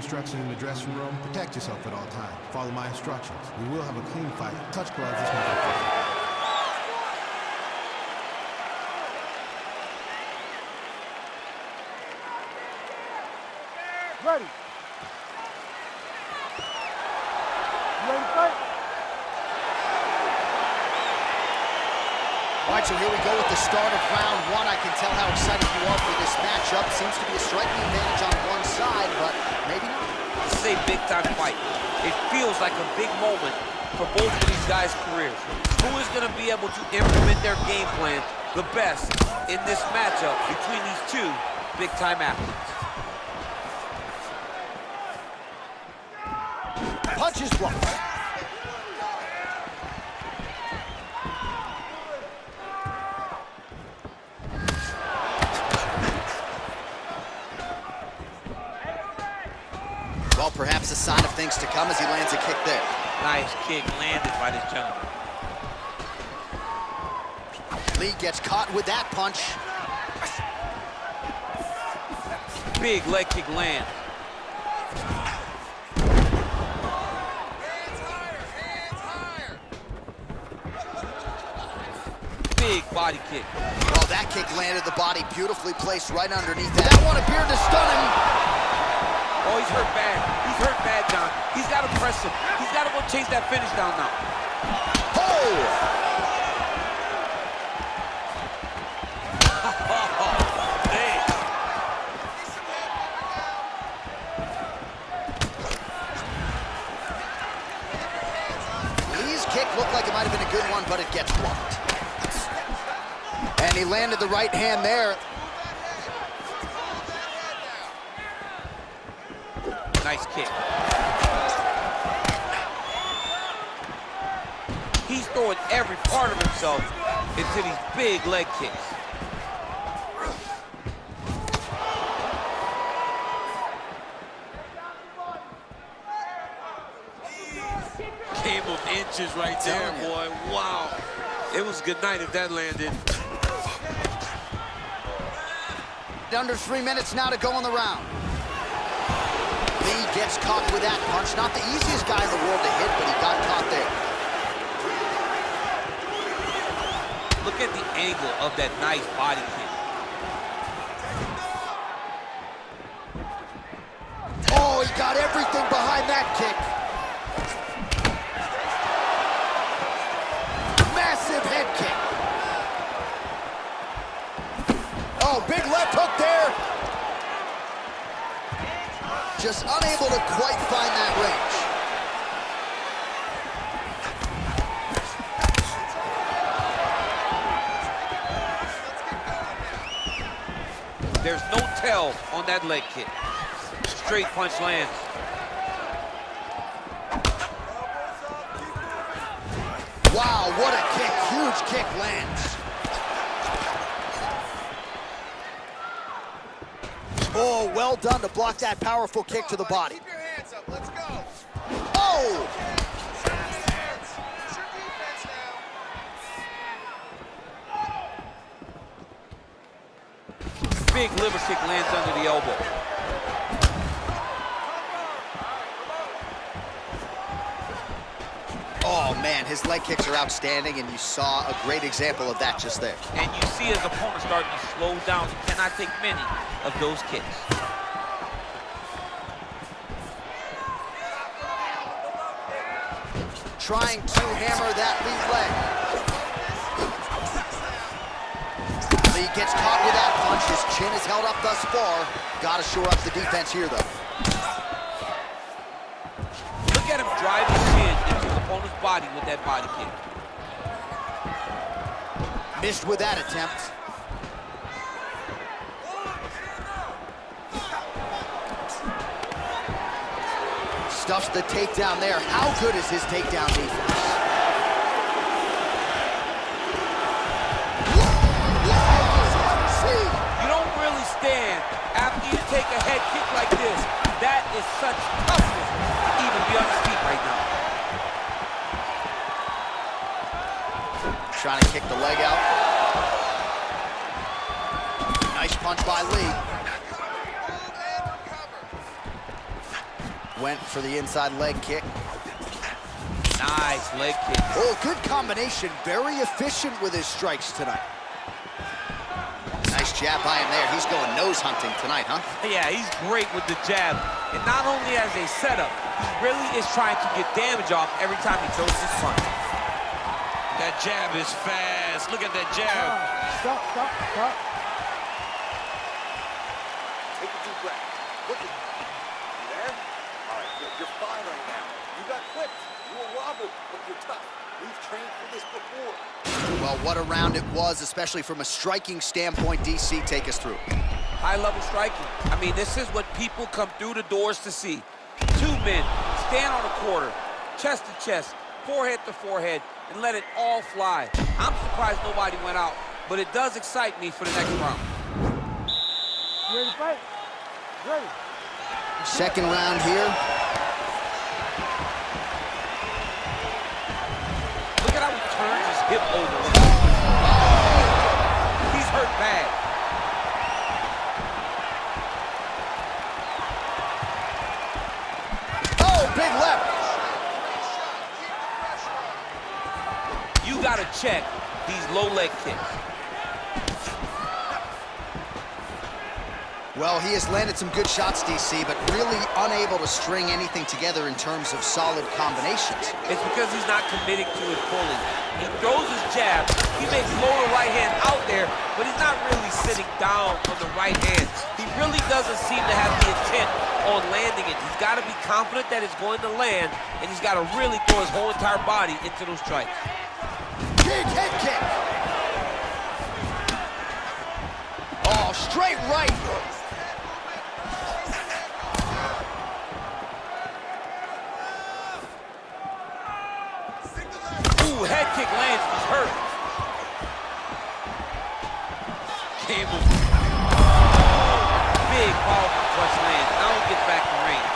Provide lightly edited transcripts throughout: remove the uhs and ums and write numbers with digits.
instructions in the dressing room. Protect yourself at all times. Follow my instructions. We will have a clean fight. Touch gloves. Let's make it fun. Ready. You ready to fight? All right, so here we go with the start of round one. I can tell how excited you are for this matchup. Seems to be a striking advantage on one side, but maybe not. This is a big-time fight. It feels like a big moment for both of these guys' careers. Who is going to be able to implement their game plan the best in this matchup between these two big-time athletes? Punches blocked. Well, perhaps a sign of things to come as he lands a kick there. Nice kick landed by this gentleman. Lee gets caught with that punch. Big leg kick land. Big body kick. Well, that kick landed the body beautifully placed right underneath that. That one appeared to stun him. Oh, he's hurt bad. He's hurt bad, John. He's got to press him. He's got to go chase that finish down now. Oh! Lee's kick looked like it might have been a good one, but it gets blocked. And he landed the right hand there. Nice kick. He's throwing every part of himself into these big leg kicks. Game of inches right there, boy. Wow. It was a good night if that landed. Under 3 minutes now to go in the round. Lee gets caught with that punch. Not the easiest guy in the world to hit, but he got caught there. Look at the angle of that nice body kick. Oh, he got everything behind that kick. Massive head kick. Oh, big left hook there. Just unable to quite find that range. There's no tell on that leg kick. Straight punch lands. Wow, what a kick. Huge kick lands. Oh, well done to block that powerful kick to the body. Keep your hands up. Let's go. Oh! It's your defense now. Big liver kick lands under the elbow. Oh, man, his leg kicks are outstanding, and you saw a great example of that just there. And you see his opponent starting to slow down, so cannot take many of those kicks. Trying to hammer that lead leg. Lee gets caught with that punch. His chin is held up thus far. Got to shore up the defense here, though. Look at him drive his chin into his opponent's body with that body kick. Missed with that attempt. Stuffs the takedown there. How good is his takedown defense? You don't really stand after you take a head kick like this. That is such toughness to even be on his feet right now. Trying to kick the leg out. Nice punch by Lee. went for the inside leg kick. Nice leg kick. Oh, good combination. Very efficient with his strikes tonight. Nice jab by him there. He's going nose hunting tonight, huh? Yeah, he's great with the jab. And not only as a setup, he really is trying to get damage off every time he throws his punch. That jab is fast. Look at that jab. Stop. Take a deep breath. Look at you there? All right, good. You're fine right now. You got clipped. You were wobbled, but you're tough. We've trained for this before. Well, what a round it was, especially from a striking standpoint. DC, take us through. High-level striking. I mean, this is what people come through the doors to see. Two men stand on a quarter, chest to chest, forehead to forehead, and let it all fly. I'm surprised nobody went out, but it does excite me for the next round. You ready to fight? Ready. Second round here. Look at how he turns his hip over. He's hurt bad. Oh, big left. You gotta check these low leg kicks. Well, he has landed some good shots, DC, but really unable to string anything together in terms of solid combinations. It's because he's not committing to it fully. He throws his jab, he makes lower right hand out there, but he's not really sitting down on the right hand. He really doesn't seem to have the intent on landing it. He's got to be confident that it's going to land, and he's got to really throw his whole entire body into those strikes. Big head kick. Oh, straight right. Ooh, head kick lands, he's hurt. Game of big, powerful punch lands. Now he gets back to range.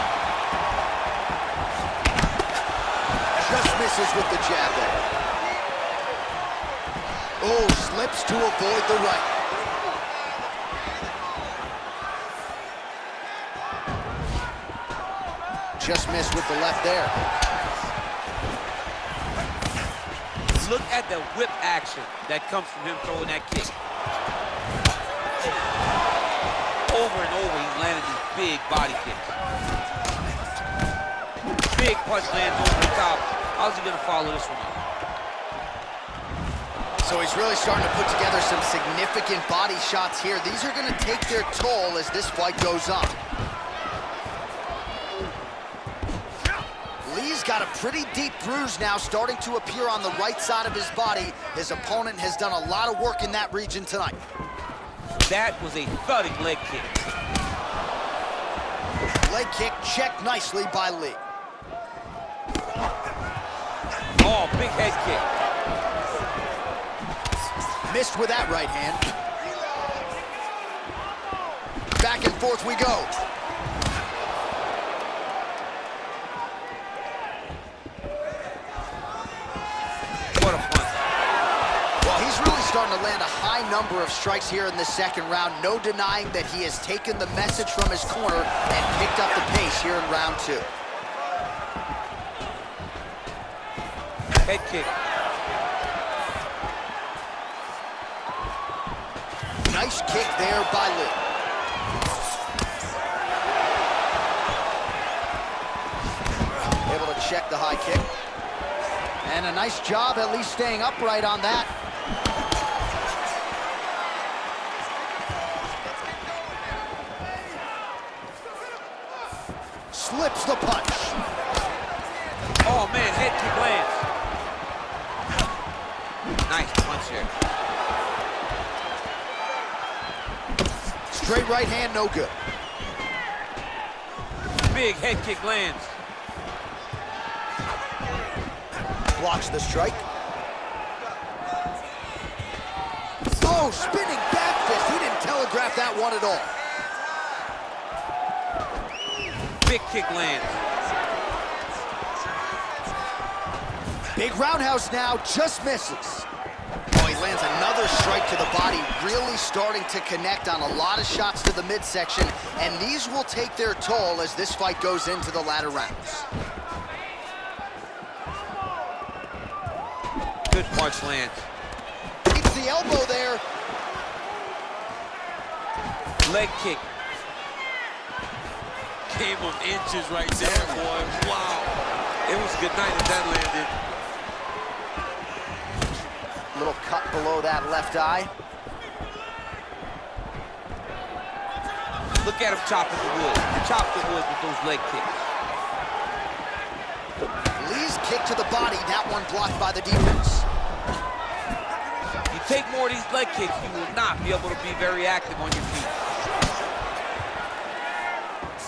Just misses with the jab there. Oh, slips to avoid the right. Just missed with the left there. Look at the whip action that comes from him throwing that kick. Over and over, he's landed these big body kicks. Big punch lands over the top. How's he gonna follow this one up? So he's really starting to put together some significant body shots here. These are gonna take their toll as this fight goes on. Lee's got a pretty deep bruise now starting to appear on the right side of his body. His opponent has done a lot of work in that region tonight. That was a thudding leg kick. Leg kick checked nicely by Lee. Oh, big head kick. Missed with that right hand. Back and forth we go. What a punch. Well, he's really starting to land a high number of strikes here in the second round. No denying that he has taken the message from his corner and picked up the pace here in round two. Head kick. Nice kick there by Lee. Able to check the high kick. And a nice job at least staying upright on that. Slips the punch. Oh man, head kick lands. Nice punch here. Straight right hand, no good. Big head kick lands. Blocks the strike. Oh, spinning back fist. He didn't telegraph that one at all. Big kick lands. Big roundhouse now, just misses. Oh, he lands another strike to the body, really starting to connect on a lot of shots to the midsection, and these will take their toll as this fight goes into the latter rounds. Good punch lands. Keeps the elbow there. Leg kick. Game of inches right there, boy. Wow. It was good night if that landed. Little cut below that left eye. Look at him chopping the wood. Chop the wood with those leg kicks. Lee's kick to the body, that one blocked by the defense. You take more of these leg kicks, you will not be able to be very active on your feet.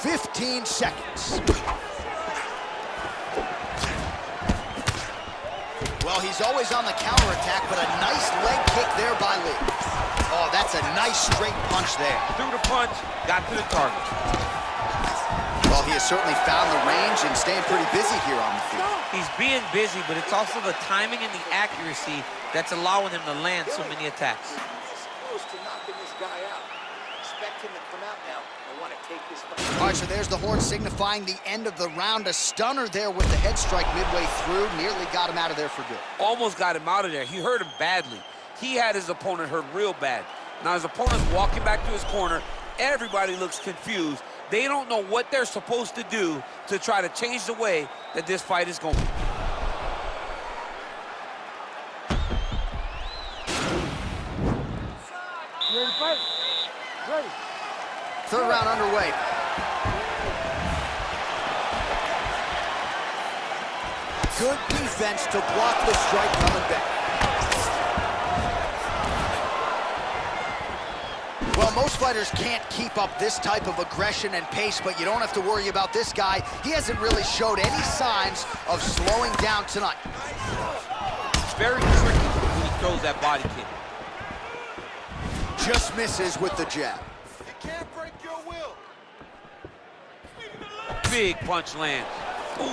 15 seconds. Well, he's always on the counterattack, but a nice leg kick there by Lee. Oh, that's a nice straight punch there. Threw the punch, got to the target. Well, he has certainly found the range and staying pretty busy here on the field. He's being busy, but it's also the timing and the accuracy that's allowing him to land so many attacks. He's close to knocking this guy out. Expect him to come out now. I want to take this fight. All right, so there's the horn signifying the end of the round. A stunner there with the head strike midway through. Nearly got him out of there for good. Almost got him out of there. He hurt him badly. He had his opponent hurt real bad. Now his opponent's walking back to his corner. Everybody looks confused. They don't know what they're supposed to do to try to change the way that this fight is going. You ready to fight? Ready. Third round underway. Good defense to block the strike coming back. Well, most fighters can't keep up this type of aggression and pace, but you don't have to worry about this guy. He hasn't really showed any signs of slowing down tonight. It's very tricky when he throws that body kick. Just misses with the jab. You can't break your will. Big punch lands. Ooh.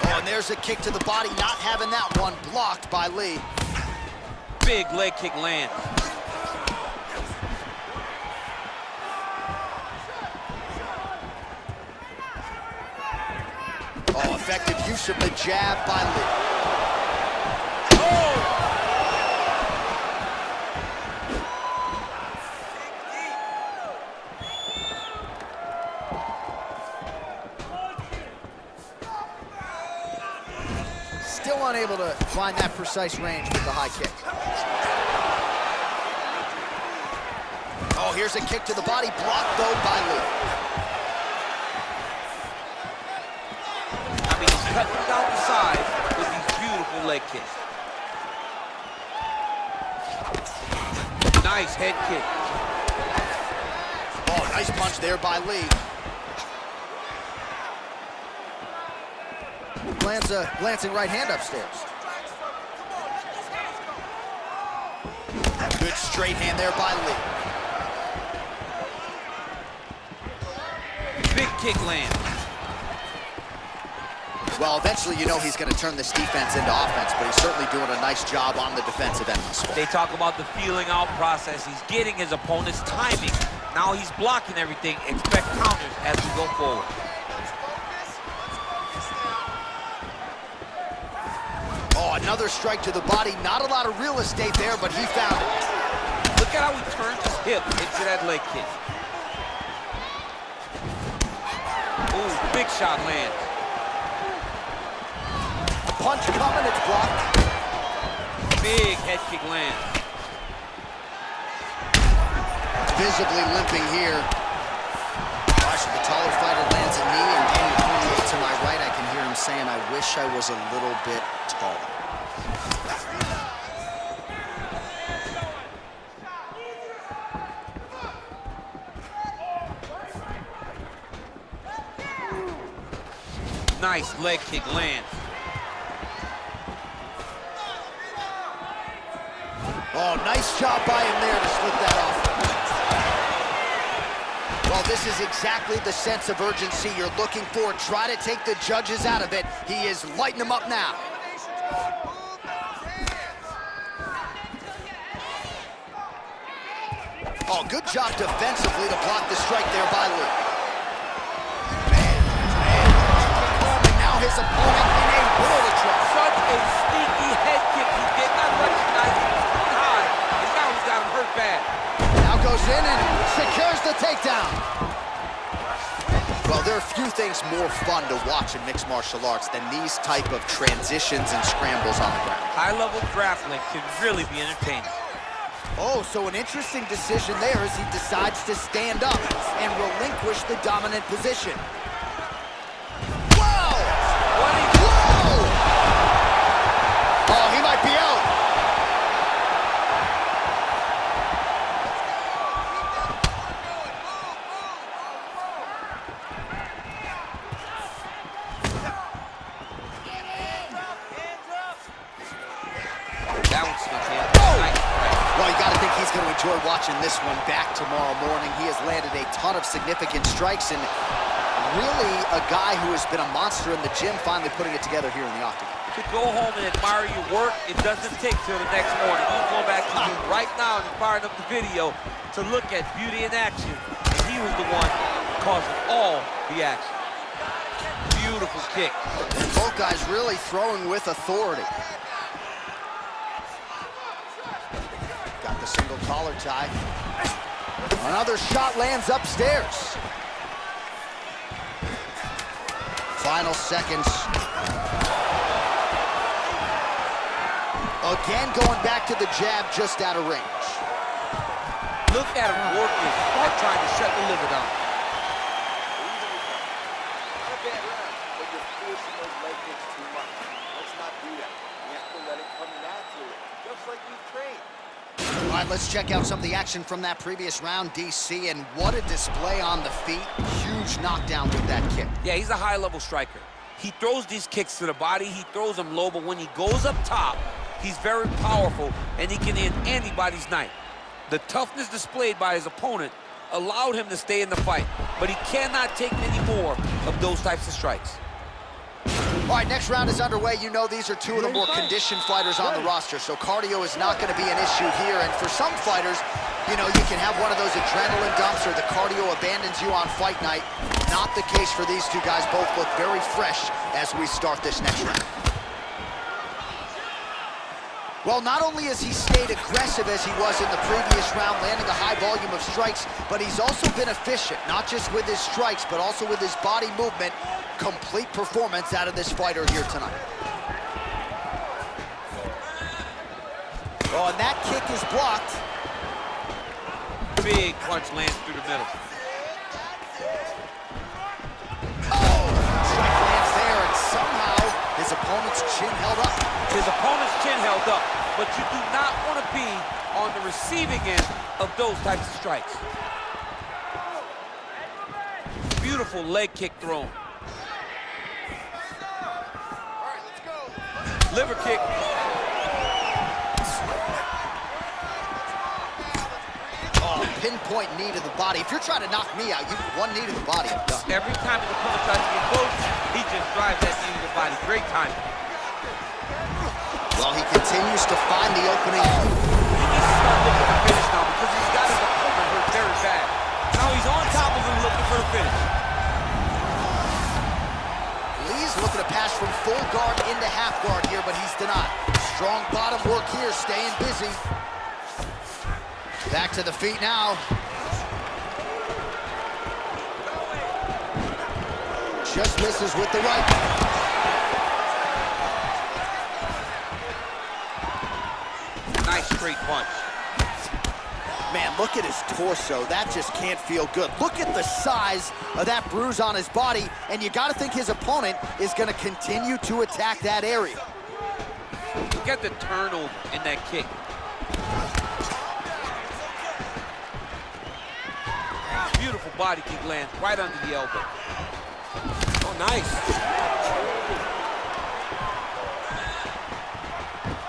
Oh, and there's a kick to the body, not having that one blocked by Lee. Big leg kick lands. Oh, effective use of the jab by Lee. Oh! Still unable to find that precise range with the high kick. Oh, here's a kick to the body, blocked though by Lee. I mean, he's cutting down the side with these beautiful leg kicks. Nice head kick. Oh, nice punch there by Lee. Lands a glancing right hand upstairs. Good straight hand there by Lee. Big kick lands. Well, eventually you know he's going to turn this defense into offense, but he's certainly doing a nice job on the defensive end of the sport. They talk about the feeling out process. He's getting his opponent's timing. Now he's blocking everything. Expect counters as we go forward. Oh, another strike to the body. Not a lot of real estate there, but he found it. Look at how he turns his hip into that leg kick. Ooh, big shot lands. Punch coming, it's blocked. Big head kick lands. Visibly limping here. Gosh, the taller fighter lands a knee, and Danny Cormier to my right, I can hear him saying, I wish I was a little bit taller. Nice leg kick lands. Oh, nice job by him there to slip that off. Well, this is exactly the sense of urgency you're looking for. Try to take the judges out of it. He is lighting them up now. Oh, good job defensively to block the strike there by Lee. Man. And now his opponent in a world of trouble. Such a sneaky head kick. He did not recognize it was coming high, and now he's got him hurt bad. Now goes in and secures the takedown. Well, there are few things more fun to watch in mixed martial arts than these type of transitions and scrambles on the ground. High-level grappling can really be entertaining. Oh, so an interesting decision there as he decides to stand up and relinquish the dominant position. Whoa! Whoa! Oh, he might be out. That one's still here. Well, you got to think he's going to enjoy watching this one back tomorrow morning. He has landed a ton of significant strikes and really a guy who has been a monster in the gym, finally putting it together here in the octagon. To go home and admire your work, it doesn't take till the next morning. You can go back to him right now and firing up the video to look at beauty in action. And he was the one causing all the action. Beautiful kick. Both guys really throwing with authority. Got the single collar tie. Another shot lands upstairs. Final seconds. Again, going back to the jab just out of range. Look at him working at trying to shut the liver down. Not a bad round, but you're forcing those leg kicks too much. Let's not do that. We have to let it come naturally, just like we've trained. All right, let's check out some of the action from that previous round, DC, and what a display on the feet. Huge knockdown with that kick. Yeah, he's a high-level striker. He throws these kicks to the body, he throws them low, but when he goes up top, he's very powerful, and he can end anybody's night. The toughness displayed by his opponent allowed him to stay in the fight, but he cannot take many more of those types of strikes. All right, next round is underway. You know these are two of the more conditioned fighters on the roster, so cardio is not going to be an issue here. And for some fighters, you know, you can have one of those adrenaline dumps or the cardio abandons you on fight night. Not the case for these two guys. Both look very fresh as we start this next round. Well, not only has he stayed aggressive as he was in the previous round, landing a high volume of strikes, but he's also been efficient, not just with his strikes, but also with his body movement. Complete performance out of this fighter here tonight. Oh, and that kick is blocked. Big punch lands through the middle. Oh, strike lands there, and somehow his opponent's chin held up. His opponent's chin held up, but you do not want to be on the receiving end of those types of strikes. Beautiful leg kick thrown. Liver kick. Oh, pinpoint knee to the body. If you're trying to knock me out, you one knee to the body, I'm done. Every time his opponent tries to get close, he just drives that knee to the body. Great timing. Well, he continues to find the opening. He needs to start looking for the finish now because he's got his opponent hurt very bad. Now he's on top of him looking for the finish. Lee's looking to pass from full guard into half guard here, but he's denied. Strong bottom work here, staying busy. Back to the feet now. Just misses with the right. Nice straight punch. Man, look at his torso. That just can't feel good. Look at the size of that bruise on his body, and you got to think his opponent is going to continue to attack that area. Look at the turnover in that kick. Beautiful body kick lands right under the elbow. Oh, nice.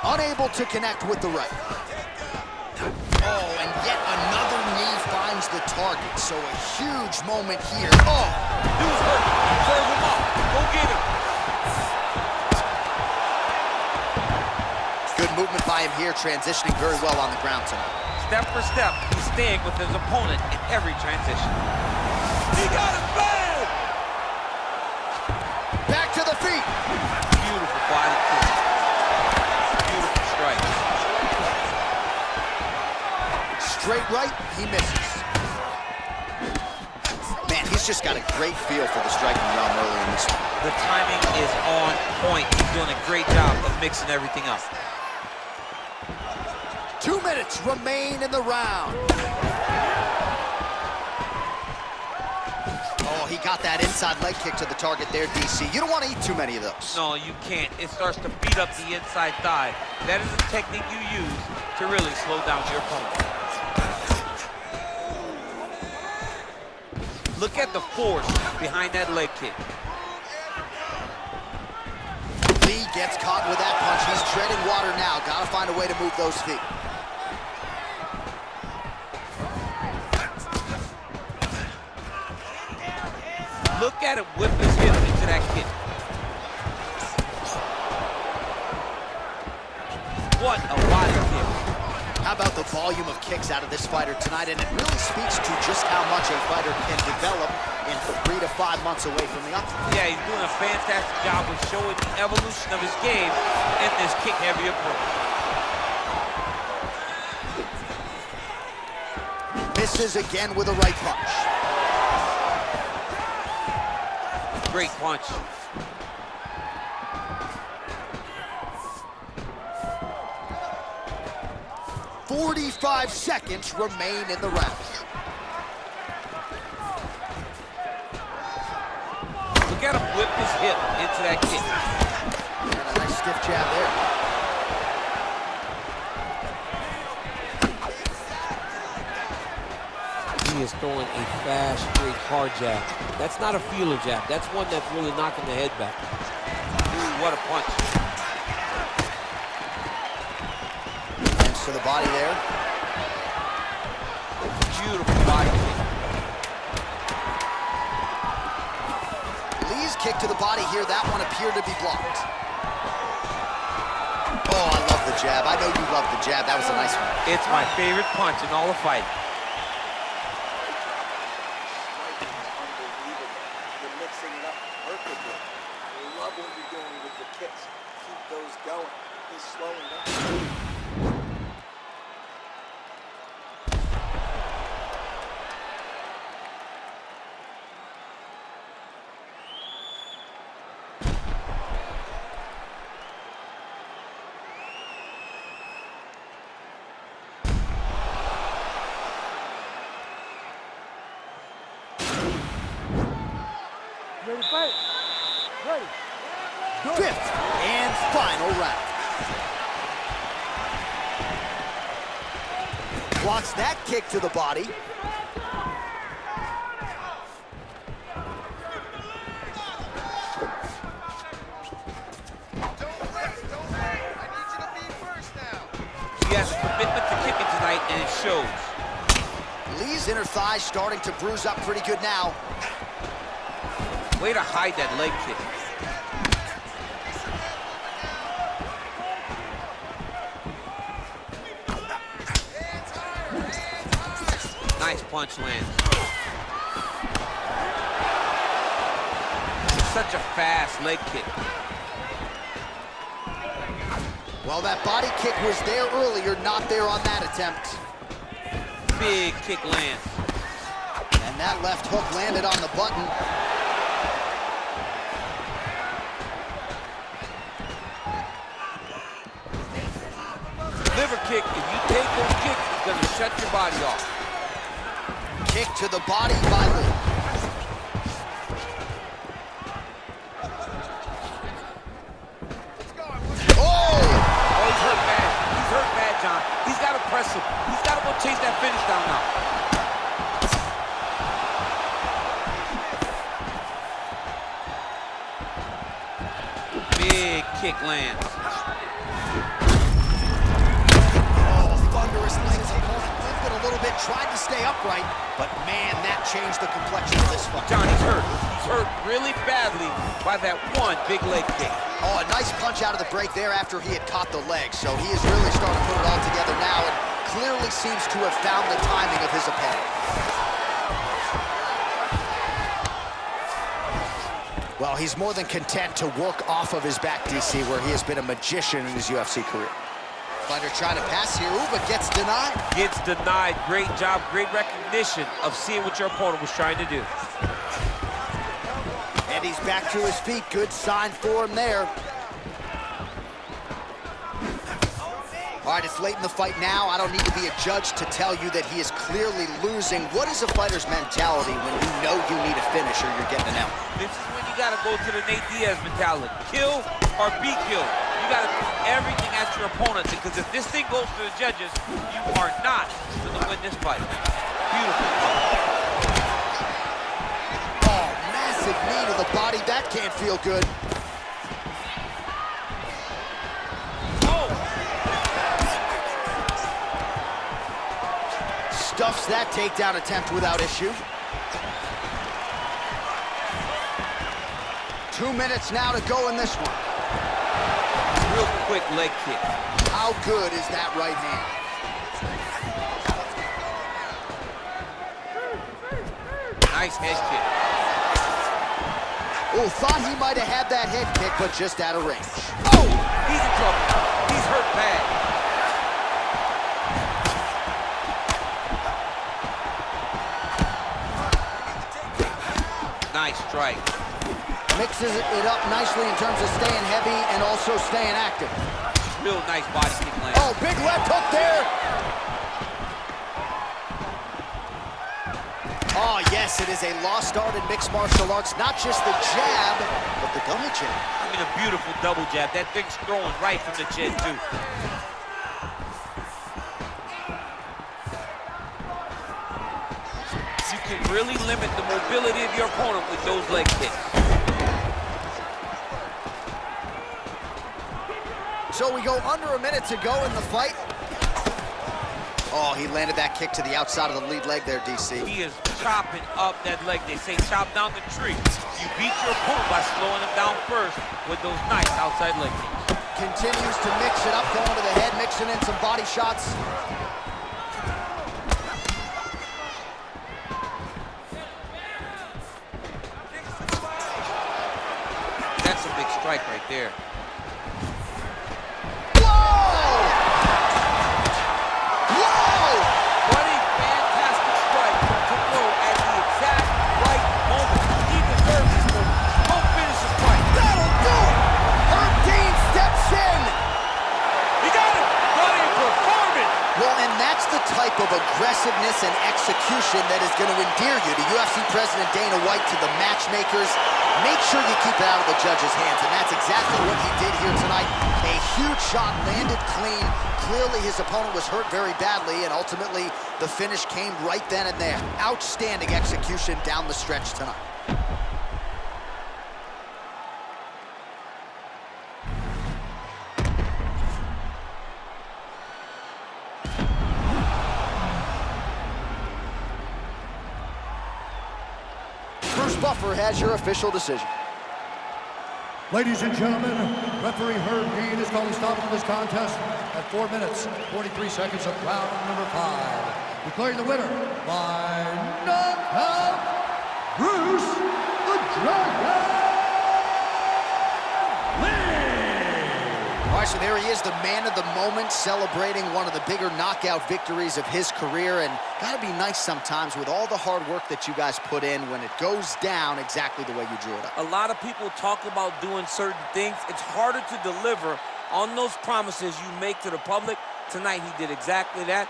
Unable to connect with the right. Oh, and yet another knee finds the target. So a huge moment here. Oh, Dude's hurt. Serve him up. Go get him. good movement by him here, transitioning very well on the ground tonight. step for step, he's staying with his opponent in every transition. He got it bad! Back to the feet. Beautiful body kick. Beautiful strike. Straight right, he misses. Man, he's just got a great feel for the striking realm early in this one. The timing is on point. He's doing a great job of mixing everything up. 2 minutes remain in the round. Oh, he got that inside leg kick to the target there, DC. You don't want to eat too many of those. No, you can't. It starts to beat up the inside thigh. That is a technique you use to really slow down your opponent. Look at the force behind that leg kick. Lee gets caught with that punch. He's treading water now. Gotta find a way to move those feet. Look at him whip his hip into that kick. What a body kick. How about the volume of kicks out of this fighter tonight? And it really speaks to just how much a fighter can develop in 3 to 5 months away from the octagon. Yeah, he's doing a fantastic job of showing the evolution of his game in this kick-heavy approach. Misses again with a right punch. Great punch. "45 seconds remain in the round. Look at him whip his hip into that kick. And a nice stiff jab there. He is throwing a fast, straight, hard jab. That's not a feeler jab. That's one that's really knocking the head back. Ooh, what a punch. Hands to the body there. Beautiful body kick. Lee's kick to the body here. That one appeared to be blocked. Oh, I love the jab. I know you love the jab. That was a nice one. It's my favorite punch in all the fight. You're mixing it up perfectly. I love what you're doing with the kicks. Keep those going. He's slowing down. Ready to fight? Ready. Fifth and final round. Blocks that kick to the body. He has a commitment to kicking tonight, and it shows. Lee's inner thigh starting to bruise up pretty good now. Way to hide that leg kick. Nice punch lands. Such a fast leg kick. Well, that body kick was there earlier, not there on that attempt. Big kick lands. And that left hook landed on the button. Liver kick, if you take those kicks, it's gonna shut your body off. Kick to the body by Lee. Oh! Oh, he's hurt bad. He's hurt bad, John. He's gotta press him. He's gotta go chase that finish down now. Big kick lands. Thunderous legs. Opponent limped it a little bit, tried to stay upright, but man, that changed the complexion of this fight. John, he's hurt. He's hurt really badly by that one big leg kick. Oh, a nice punch out of the break there after he had caught the leg. So he is really starting to put it all together now. And clearly seems to have found the timing of his opponent. Well, he's more than content to work off of his back, DC, where he has been a magician in his UFC career. Fighter trying to pass here, ooh, but gets denied. Gets denied. Great job, great recognition of seeing what your opponent was trying to do. And he's back to his feet. Good sign for him there. All right, it's late in the fight now. I don't need to be a judge to tell you that he is clearly losing. What is a fighter's mentality when you know you need a finish or you're getting an out? This is when you got to go to the Nate Diaz mentality. Kill or be killed. You got to do everything at your opponent, because if this thing goes to the judges, you are not going to win this fight. Beautiful fight. Oh, massive knee to the body. That can't feel good. Stuffs that takedown attempt without issue. 2 minutes now to go in this one. Real quick leg kick. How good is that right hand? Nice head kick. Oh, thought he might have had that head kick, but just out of range. Oh, he's in trouble. He's hurt bad. Nice strike. Mixes it up nicely in terms of staying heavy and also staying active. Real nice body kick land. Oh, big left hook there. Oh, yes, it is a lost art in mixed martial arts. Not just the jab, but the double jab. I mean, a beautiful double jab. That thing's throwing right from the chin, too. You can really limit the mobility of your opponent with those leg kicks. So we go under a minute to go in the fight. Oh, he landed that kick to the outside of the lead leg there, DC. He is chopping up that leg. They say chop down the tree. You beat your opponent by slowing him down first with those nice outside leg kicks. Continues to mix it up, going to the head, mixing in some body shots. That's a big strike right there. Type of aggressiveness and execution that is going to endear you to UFC President Dana White, to the matchmakers. Make sure you keep it out of the judge's hands, and that's exactly what he did here tonight. A huge shot landed clean. Clearly his opponent was hurt very badly, and ultimately the finish came right then and there. Outstanding execution down the stretch tonight. Buffer has your official decision. Ladies and gentlemen, referee Herb Dean is calling stop to this contest at 4 minutes, 43 seconds of round number 5. Declaring the winner by knockout, Bruce the Dragon Lee! All right, so there he is, the man of the moment, celebrating one of the bigger knockout victories of his career. And gotta be nice sometimes with all the hard work that you guys put in when it goes down exactly the way you drew it up. A lot of people talk about doing certain things. It's harder to deliver on those promises you make to the public. Tonight he did exactly that.